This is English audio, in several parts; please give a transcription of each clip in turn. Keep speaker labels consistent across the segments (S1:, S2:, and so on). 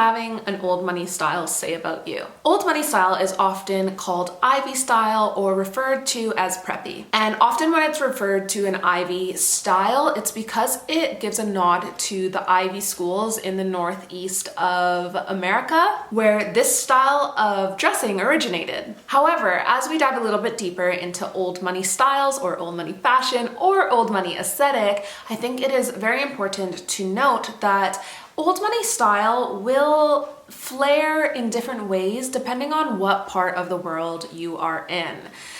S1: having an old money style say about you? Old money style is often called Ivy style or referred to as preppy. And often when it's referred to an Ivy style, it's because it gives a nod to the Ivy schools in the northeast of America, where this style of dressing originated. However, as we dive a little bit deeper into old money styles or old money fashion or old money aesthetic, I think it is very important to note that old money style will flare in different ways depending on what part of the world you are in.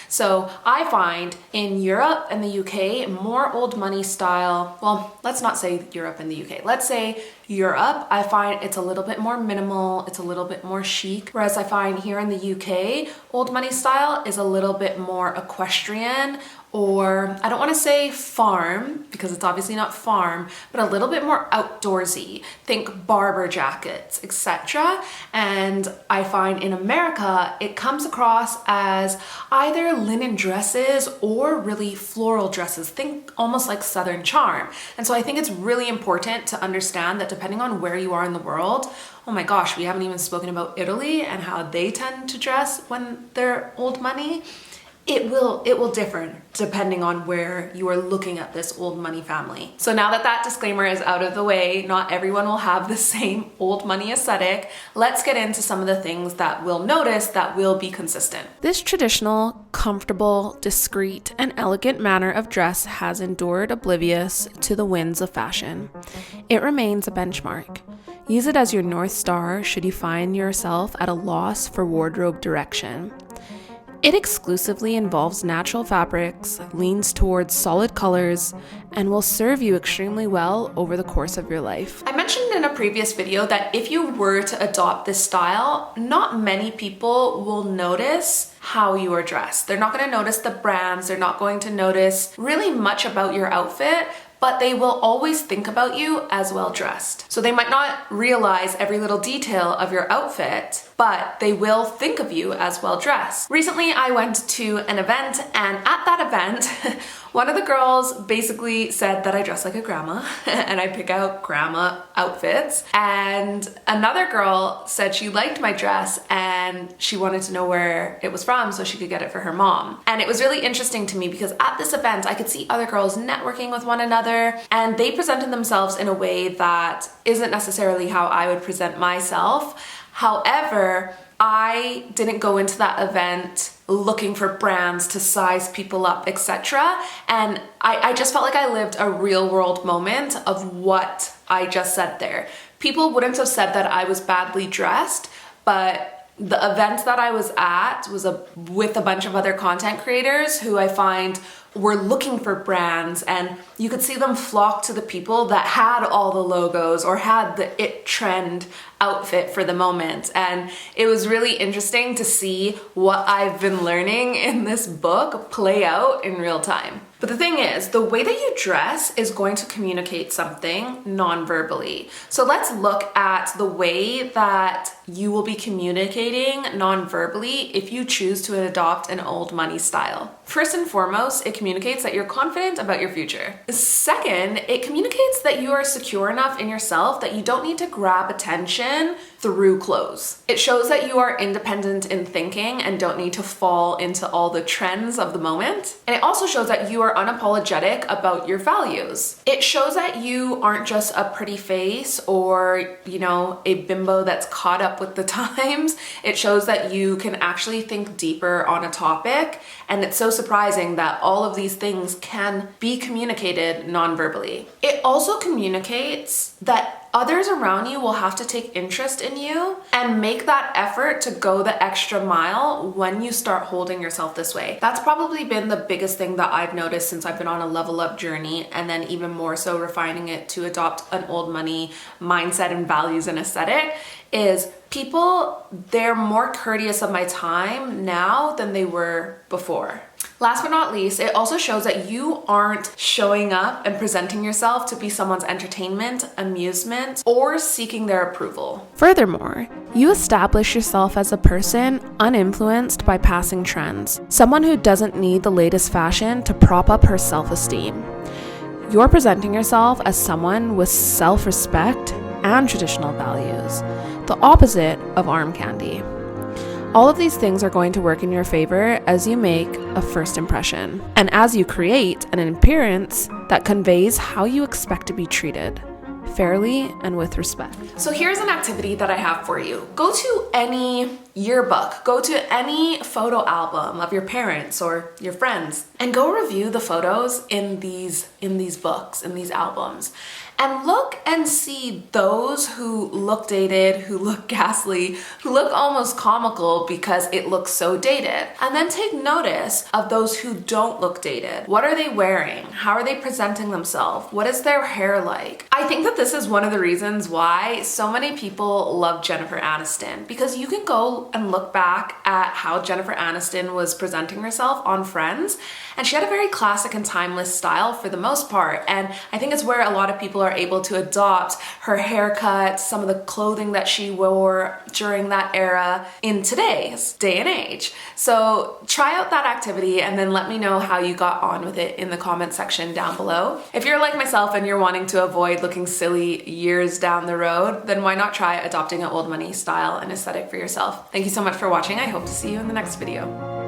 S1: So I find in Europe and the UK, more old money style, well, let's not say Europe and the UK, let's say Europe, I find it's a little bit more minimal, it's a little bit more chic, whereas I find here in the UK, old money style is a little bit more equestrian, or I don't want to say farm because it's obviously not farm, but a little bit more outdoorsy. Think barber jackets, etc. And I find in America, it comes across as either linen dresses or really floral dresses. Think almost like Southern charm. And so I think it's really important to understand that depending on where you are in the world, oh my gosh, we haven't even spoken about Italy and how they tend to dress when they're old money. It will differ depending on where you are looking at this old money family. So now that that disclaimer is out of the way, not everyone will have the same old money aesthetic. Let's get into some of the things that we'll notice that will be consistent. This traditional, comfortable, discreet, and elegant manner of dress has endured oblivious to the winds of fashion. It remains a benchmark. Use it as your North Star should you find yourself at a loss for wardrobe direction. It exclusively involves natural fabrics, leans towards solid colors, and will serve you extremely well over the course of your life. I mentioned in a previous video that if you were to adopt this style, not many people will notice how you are dressed. They're not going to notice the brands, they're not going to notice really much about your outfit, but they will always think about you as well dressed. So they might not realize every little detail of your outfit, but they will think of you as well dressed. Recently, I went to an event, and at that event, one of the girls basically said that I dress like a grandma and I pick out grandma outfits. And another girl said she liked my dress and she wanted to know where it was from so she could get it for her mom. And it was really interesting to me because at this event, I could see other girls networking with one another, and they presented themselves in a way that isn't necessarily how I would present myself. However, I didn't go into that event looking for brands to size people up, etc. And I just felt like I lived a real world moment of what I just said there. People wouldn't have said that I was badly dressed, but the event that I was at was with a bunch of other content creators who I find were looking for brands, and you could see them flock to the people that had all the logos or had the it trend outfit for the moment. And it was really interesting to see what I've been learning in this book play out in real time. But the thing is, the way that you dress is going to communicate something non-verbally. So let's look at the way that you will be communicating non-verbally if you choose to adopt an old money style. First and foremost, it communicates that you're confident about your future. Second, it communicates that you are secure enough in yourself that you don't need to grab attention through clothes. It shows that you are independent in thinking and don't need to fall into all the trends of the moment. And it also shows that you are unapologetic about your values. It shows that you aren't just a pretty face or, a bimbo that's caught up with the times. It shows that you can actually think deeper on a topic, and it's so surprising that all of these things can be communicated non-verbally. It also communicates that others around you will have to take interest in you and make that effort to go the extra mile when you start holding yourself this way. That's probably been the biggest thing that I've noticed since I've been on a level up journey, and then even more so refining it to adopt an old money mindset and values and aesthetic, is people, they're more courteous of my time now than they were before. Last but not least, it also shows that you aren't showing up and presenting yourself to be someone's entertainment, amusement, or seeking their approval. Furthermore, you establish yourself as a person uninfluenced by passing trends, someone who doesn't need the latest fashion to prop up her self-esteem. You're presenting yourself as someone with self-respect and traditional values, the opposite of arm candy. All of these things are going to work in your favor as you make a first impression, and as you create an appearance that conveys how you expect to be treated, fairly and with respect. So here's an activity that I have for you. Go to any yearbook, go to any photo album of your parents or your friends, and go review the photos in these books, in these albums. And look and see those who look dated, who look ghastly, who look almost comical because it looks so dated. And then take notice of those who don't look dated. What are they wearing? How are they presenting themselves? What is their hair like? I think that this is one of the reasons why so many people love Jennifer Aniston, because you can go and look back at how Jennifer Aniston was presenting herself on Friends, and she had a very classic and timeless style for the most part. And I think it's where a lot of people are able to adopt her haircut, some of the clothing that she wore during that era in today's day and age. So try out that activity and then let me know how you got on with it in the comment section down below. If you're like myself and you're wanting to avoid looking silly years down the road, then why not try adopting an old money style and aesthetic for yourself? Thank you so much for watching. I hope to see you in the next video.